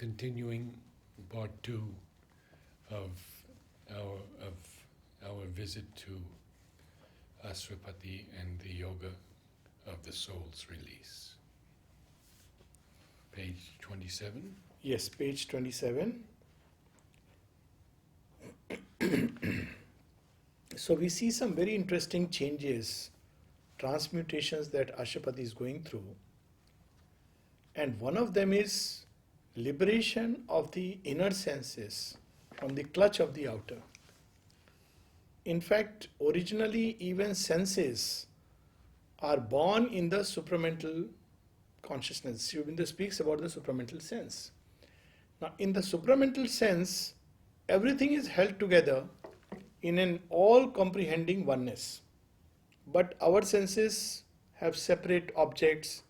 continuing part 2 of our visit to Ashwapati and the yoga of the soul's release. Page 27. Yes, page 27. So we see some very interesting changes, transmutations that Ashwapati is going through. And one of them is liberation of the inner senses from the clutch of the outer. In fact, originally even senses are born in the supramental consciousness. Aurobindo speaks about the supramental sense. Now, in the supramental sense, everything is held together in an all-comprehending oneness. But our senses have separate objects.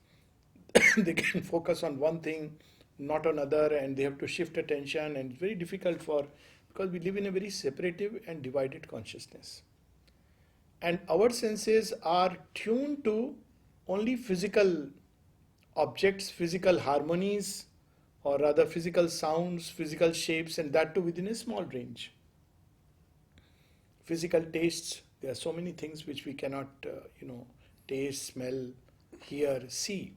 They can focus on one thing, not another, and they have to shift attention, and it's very difficult because we live in a very separative and divided consciousness. And our senses are tuned to only physical objects, physical harmonies, or rather physical sounds, physical shapes, and that too within a small range. Physical tastes, there are so many things which we cannot, taste, smell, hear, see.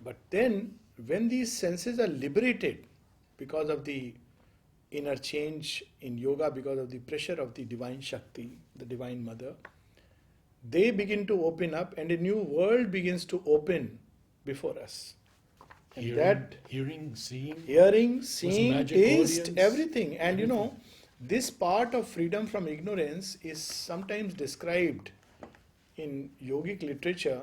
But then, when these senses are liberated because of the inner change in yoga, because of the pressure of the divine Shakti, the divine mother, they begin to open up and a new world begins to open before us. And hearing, seeing, taste, audience, everything. And this part of freedom from ignorance is sometimes described in yogic literature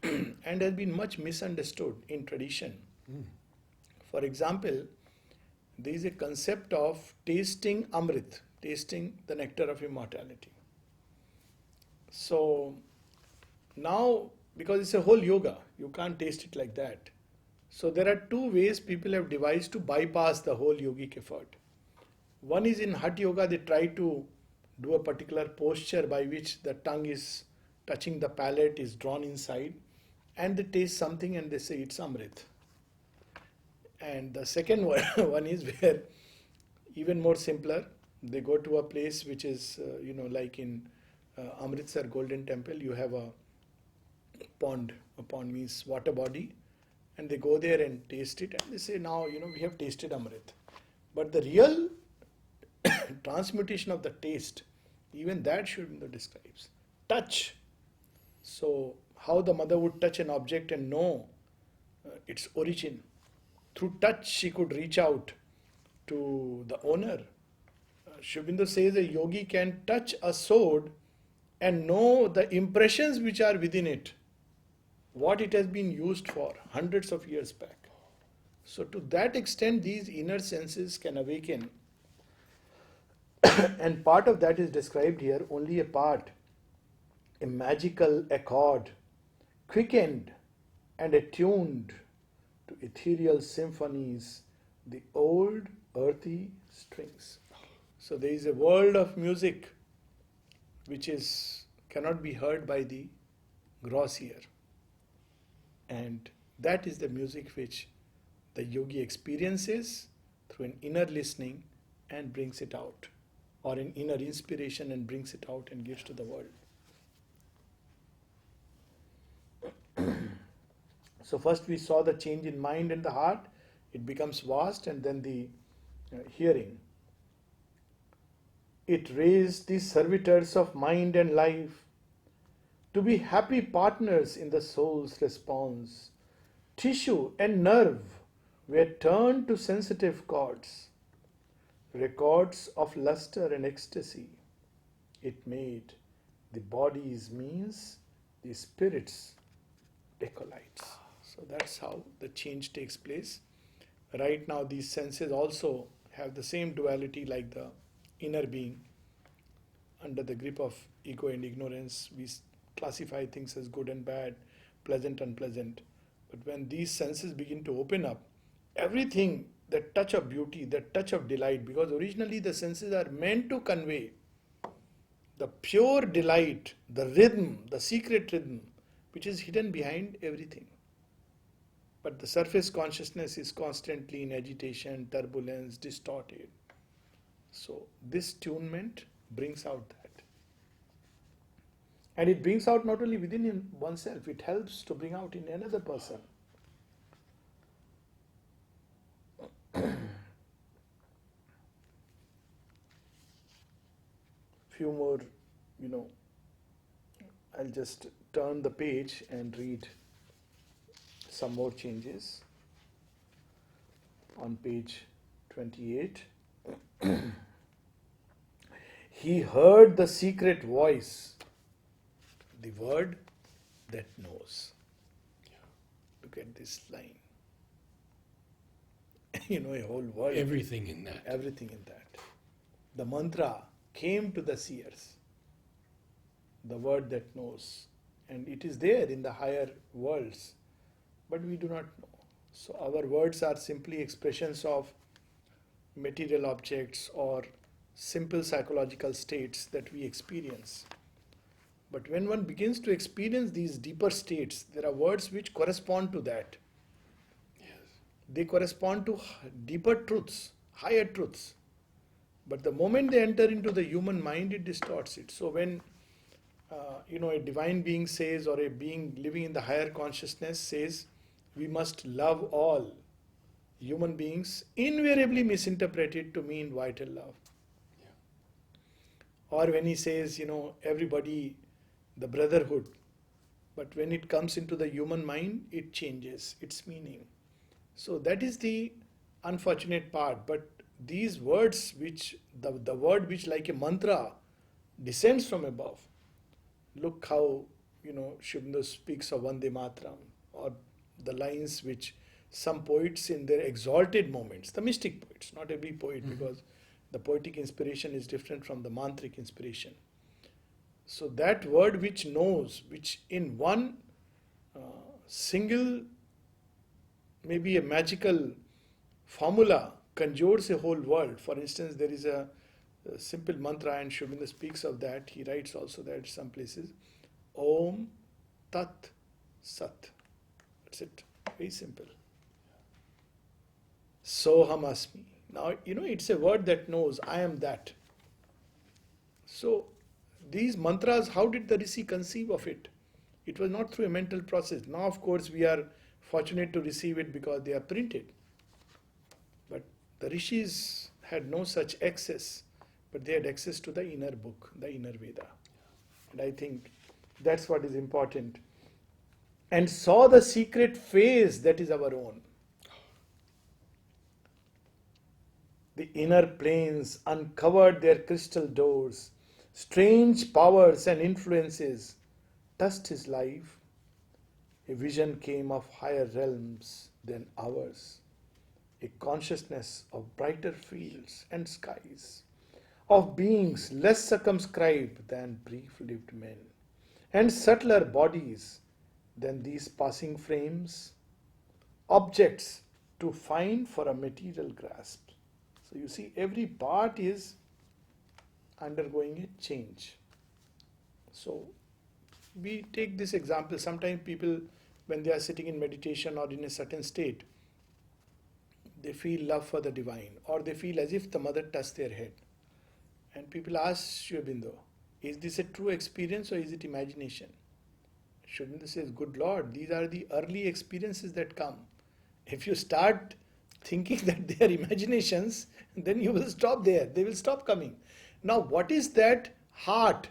and has been much misunderstood in tradition. For example, there is a concept of tasting Amrit, tasting the nectar of immortality. So now, because it's a whole yoga, you can't taste it like that. So there are two ways people have devised to bypass the whole yogic effort. One is in Hatha Yoga, they try to do a particular posture by which the tongue is touching the palate, is drawn inside, and they taste something and they say it's Amrit. And the second one is where, even more simpler, they go to a place which is, like in Amritsar Golden Temple, you have a pond. A pond means water body. And they go there and taste it and they say, now, we have tasted Amrit. But the real transmutation of the taste, even that Aurobindo describes. Touch. So, how the mother would touch an object and know its origin. Through touch, she could reach out to the owner. Aurobindo says a yogi can touch a sword and know the impressions which are within it, what it has been used for hundreds of years back. So to that extent, these inner senses can awaken. And part of that is described here, only a part. A magical accord, quickened and attuned to ethereal symphonies, the old earthy strings. So there is a world of music which cannot be heard by the gross ear. And that is the music which the yogi experiences through an inner listening and brings it out, or an inner inspiration and brings it out and gives to the world. So first we saw the change in mind and the heart. It becomes vast, and then the hearing. It raised the servitors of mind and life to be happy partners in the soul's response. Tissue and nerve were turned to sensitive chords, records of luster and ecstasy. It made the body's means, the spirit's acolytes. So that's how the change takes place. Right now, these senses also have the same duality like the inner being. Under the grip of ego and ignorance, we classify things as good and bad, pleasant, unpleasant. But when these senses begin to open up, everything, the touch of beauty, the touch of delight, because originally the senses are meant to convey the pure delight, the rhythm, the secret rhythm, which is hidden behind everything. But the surface consciousness is constantly in agitation, turbulence, distorted. So this tunement brings out that. And it brings out not only within oneself, it helps to bring out in another person. Few more, I'll just turn the page and read some more changes on page 28. He heard the secret voice, the word that knows. Look at this line. A whole world. Everything in that. Everything in that. The mantra came to the seers. The word that knows. And it is there in the higher worlds. But we do not know. So our words are simply expressions of material objects or simple psychological states that we experience. But when one begins to experience these deeper states, there are words which correspond to that. Yes. They correspond to deeper truths, higher truths. But the moment they enter into the human mind, it distorts it. So when a divine being says, or a being living in the higher consciousness says, we must love all, human beings invariably misinterpret it to mean vital love. Yeah. Or when he says, everybody, the brotherhood. But when it comes into the human mind, it changes its meaning. So that is the unfortunate part. But these words, which the word which like a mantra descends from above. Look how, Aurobindo speaks of Vande Mataram, or the lines which some poets in their exalted moments, the mystic poets, not every poet, because the poetic inspiration is different from the mantric inspiration. So that word which knows, which in one single, maybe a magical formula conjures a whole world. For instance, there is a simple mantra, and Aurobindo speaks of that. He writes also that some places, Om Tat Sat. That's it. Very simple. Soham Asmi. Now, it's a word that knows, I am that. So, these mantras, how did the Rishi conceive of it? It was not through a mental process. Now, of course, we are fortunate to receive it because they are printed. But the Rishis had no such access, but they had access to the inner book, the inner Veda. And I think that's what is important. And saw the secret phase that is our own. The inner planes uncovered their crystal doors. Strange powers and influences touched his life. A vision came of higher realms than ours. A consciousness of brighter fields and skies. Of beings less circumscribed than brief-lived men. And subtler bodies than these passing frames. Objects to find for a material grasp. So you see, every part is undergoing a change. So we take this example. Sometimes people, when they are sitting in meditation or in a certain state, they feel love for the divine, or they feel as if the mother touched their head. And people ask Aurobindo, is this a true experience or is it imagination? Aurobindo says, good Lord, these are the early experiences that come. If you start thinking that they are imaginations, then you will stop there. They will stop coming. Now, what is that heart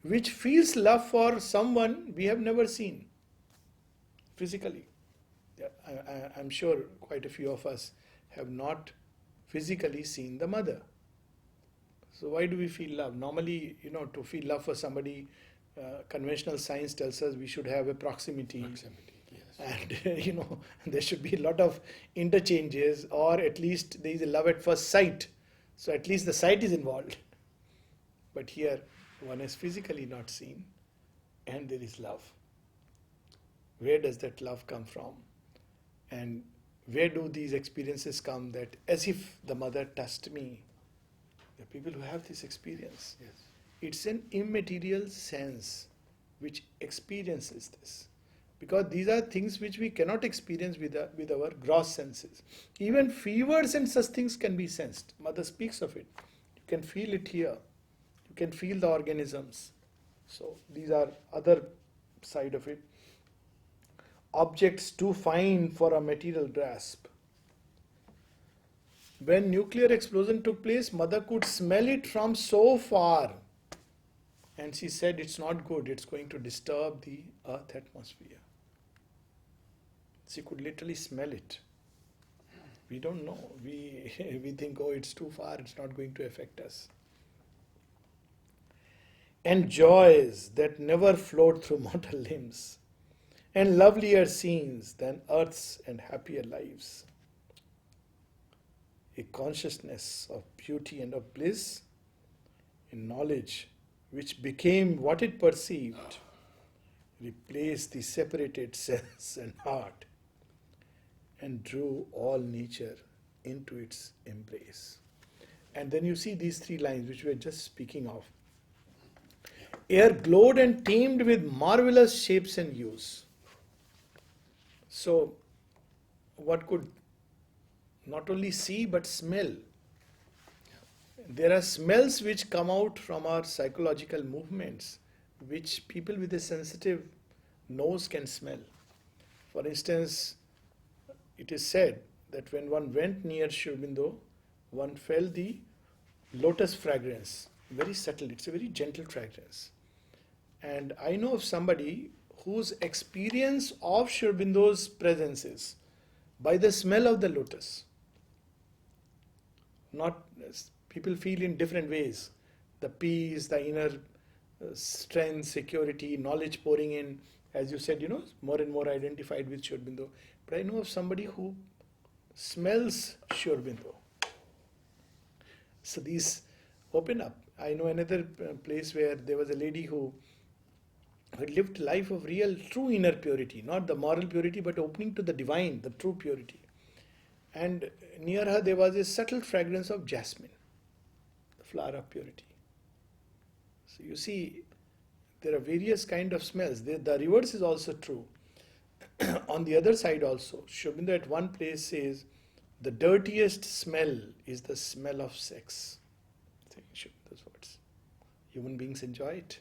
which feels love for someone we have never seen physically? I'm sure quite a few of us have not physically seen the mother. So why do we feel love? Normally, to feel love for somebody, conventional science tells us we should have a proximity. Yes. And, there should be a lot of interchanges, or at least there is a love at first sight. So at least the sight is involved. But here, one is physically not seen, and there is love. Where does that love come from? And where do these experiences come that as if the mother touched me? There are people who have this experience. Yes. It's an immaterial sense which experiences this. because these are things which we cannot experience with our gross senses. Even fevers and such things can be sensed. Mother speaks of it. You can feel it here. You can feel the organisms. So these are other side of it. Objects too fine for a material grasp. When nuclear explosion took place, mother could smell it from so far. And she said it's not good, it's going to disturb the earth atmosphere. She could literally smell it. We don't know. We think, oh, it's too far, it's not going to affect us. And joys that never flowed through mortal limbs, and lovelier scenes than earth's and happier lives. A consciousness of beauty and of bliss, in knowledge which became what it perceived, replaced the separated sense and heart, and drew all nature into its embrace. And then you see these three lines which we were just speaking of. Air glowed and teemed with marvelous shapes and hues. So, what could not only see but smell? There are smells which come out from our psychological movements, which people with a sensitive nose can smell. For instance, it is said that when one went near Aurobindo, one felt the lotus fragrance, very subtle, it's a very gentle fragrance. And I know of somebody whose experience of Aurobindo's presence is by the smell of the lotus. Not people feel in different ways. The peace, the inner strength, security, knowledge pouring in, as you said, more and more identified with Aurobindo. But I know of somebody who smells Aurobindo. So these open up. I know another place where there was a lady who had lived life of real, true inner purity, not the moral purity, but opening to the divine, the true purity. And near her there was a subtle fragrance of jasmine, the flower of purity. So you see, there are various kind of smells. The reverse is also true. On the other side also, Aurobindo at one place says, the dirtiest smell is the smell of sex. Those words. Human beings enjoy it,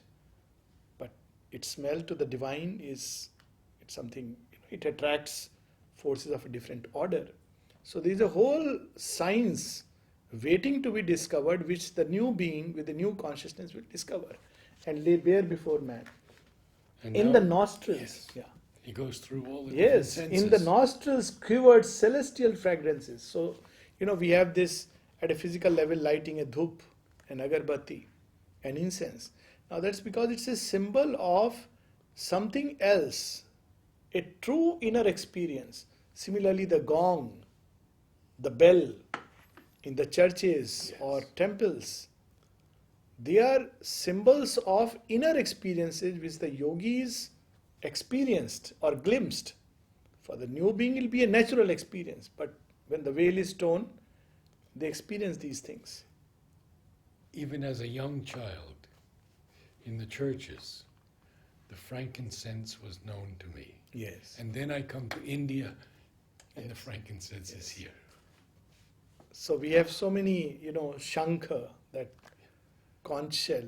but its smell to the divine it's something, it attracts forces of a different order. So there is a whole science waiting to be discovered, which the new being with the new consciousness will discover and lay bare before man. And in now, the nostrils, yes, yeah. he goes through all the Yes, different senses. in the nostrils quivered celestial fragrances. So, we have this at a physical level, lighting a dhup, an agarbatti, an incense. Now that's because it's a symbol of something else, a true inner experience. Similarly, the gong, the bell in the churches or temples, they are symbols of inner experiences which the yogis experienced or glimpsed. For the new being, it will be a natural experience, but when the veil is torn, they experience these things. Even as a young child, in the churches, the frankincense was known to me. Yes. And then I come to India, and the frankincense is here. So we have so many, shankha, that conch shell.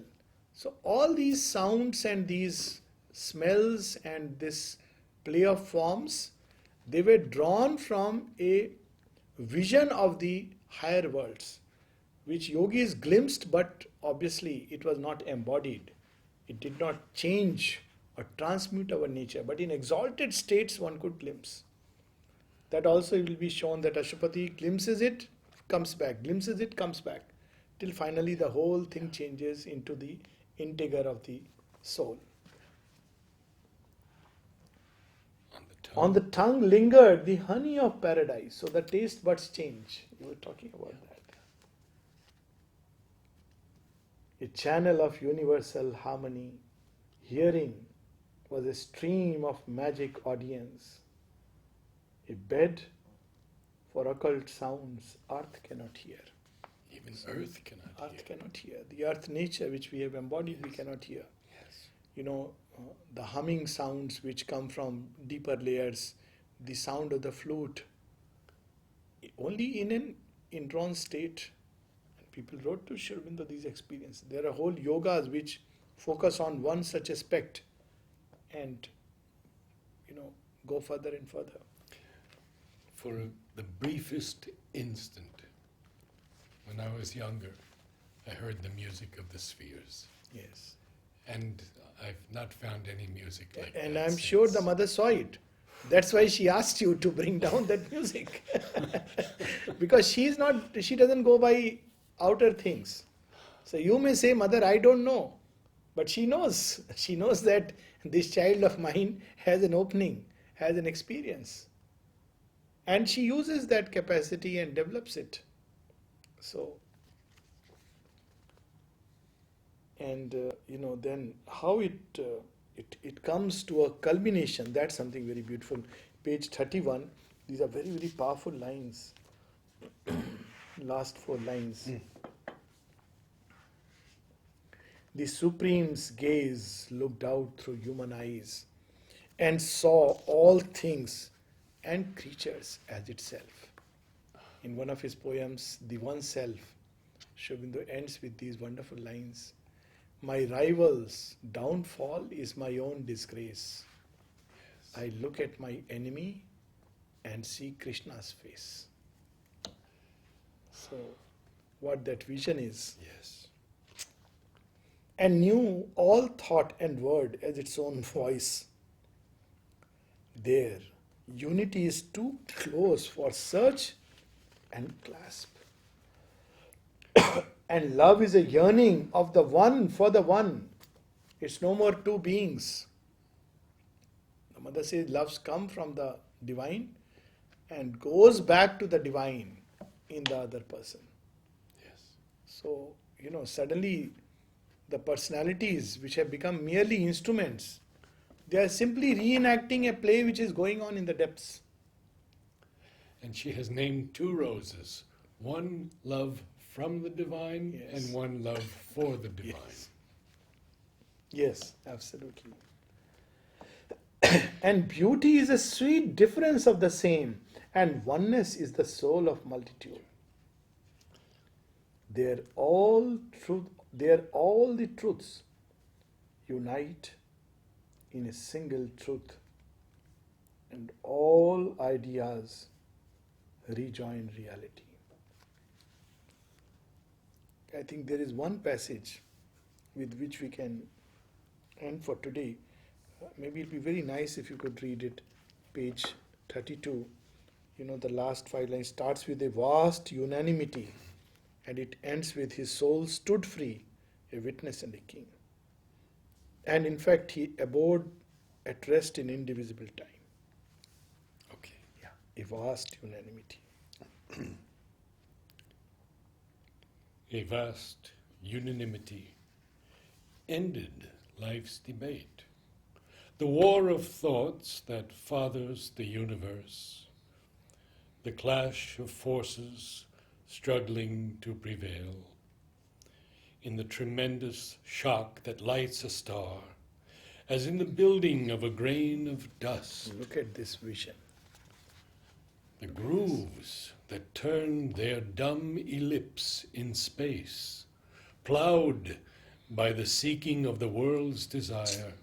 So all these sounds and these smells and this play of forms, they were drawn from a vision of the higher worlds, which yogis glimpsed, but obviously it was not embodied. It did not change or transmute our nature, but in exalted states one could glimpse. That also will be shown that Ashwapati glimpses it, comes back, glimpses it, comes back, till finally the whole thing changes into the integer of the soul. On the tongue lingered the honey of paradise. So the taste buds change. You were talking about that. A channel of universal harmony. Hearing was a stream of magic audience. A bed for occult sounds earth cannot hear. Even earth cannot hear. Earth cannot hear. The earth nature which we have embodied, we cannot hear. Yes. the humming sounds which come from deeper layers, the sound of the flute, only in an indrawn state. And people wrote to Sri Aurobindo these experiences. There are whole yogas which focus on one such aspect and go further and further. For the briefest instant, when I was younger, I heard the music of the spheres. Yes. And I've not found any music like that. And I'm since. sure the mother saw it. That's why she asked you to bring down that music. Because she doesn't go by outer things. So you may say, Mother, I don't know. But she knows. She knows that this child of mine has an opening, has an experience. And she uses that capacity and develops it. So, and then how it comes to a culmination, that's something very beautiful. Page 31, these are very, very powerful lines. Last 4 lines. The Supreme's gaze looked out through human eyes and saw all things and creatures as itself. In one of his poems, The One Self, Sri Aurobindo ends with these wonderful lines. My rival's downfall is my own disgrace. Yes. I look at my enemy and see Krishna's face. So, what that vision is. Yes. And knew all thought and word as its own voice. There, unity is too close for search and clasp. And love is a yearning of the one for the one. It's no more two beings. The mother says love's come from the divine and goes back to the divine in the other person. Yes. So, suddenly the personalities which have become merely instruments, they are simply reenacting a play which is going on in the depths. And she has named 2 roses. One love from the divine, Yes. and one love for the divine. Yes, absolutely. And beauty is a sweet difference of the same, and oneness is the soul of multitude. There all the truths unite in a single truth, and all ideas rejoin reality. I think there is one passage with which we can end for today. Maybe it'd be very nice if you could read it. Page 32. The last 5 lines starts with a vast unanimity and it ends with his soul stood free, a witness and a king. And in fact, he abode at rest in indivisible time. Okay. Yeah, a vast unanimity. A vast unanimity ended life's debate. The war of thoughts that fathers the universe, the clash of forces struggling to prevail, in the tremendous shock that lights a star, as in the building of a grain of dust. Look at this vision. The grooves that turn their dumb ellipse in space, plowed by the seeking of the world's desire.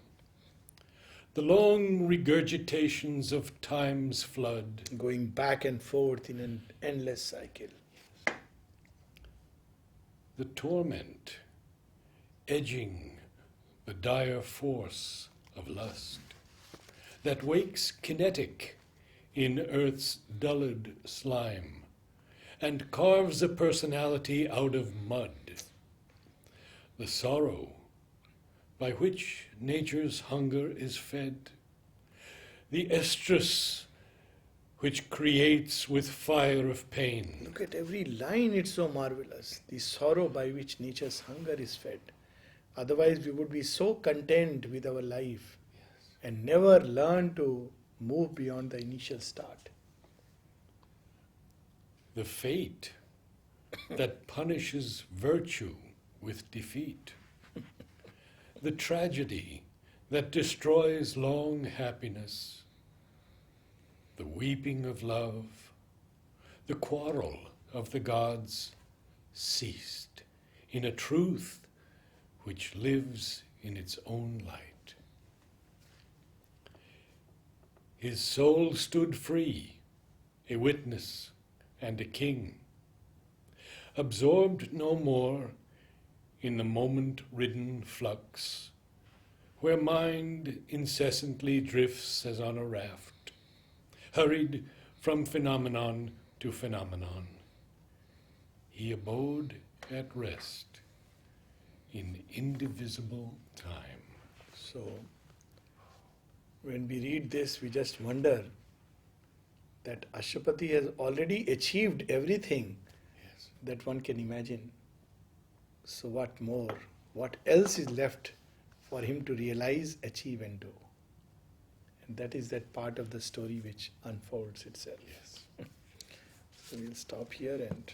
The long regurgitations of time's flood, Going back and forth in an endless cycle. the torment, edging the dire force of lust, that wakes kinetic in earth's dulled slime, and carves a personality out of mud. The sorrow by which nature's hunger is fed, the estrus which creates with fire of pain. Look at every line, it's so marvelous. The sorrow by which nature's hunger is fed. Otherwise, we would be so content with our life and never learn to move beyond the initial start. The fate that punishes virtue with defeat. The tragedy that destroys long happiness, the weeping of love, the quarrel of the gods ceased in a truth which lives in its own light. His soul stood free, a witness and a king, absorbed no more in the moment-ridden flux, where mind incessantly drifts as on a raft, hurried from phenomenon to phenomenon. He abode at rest in indivisible time. So, when we read this, we just wonder that Ashwapati has already achieved everything Yes. that one can imagine. So, what more? What else is left for him to realize, achieve, and do? And that is that part of the story which unfolds itself. Yes. So, we'll stop here and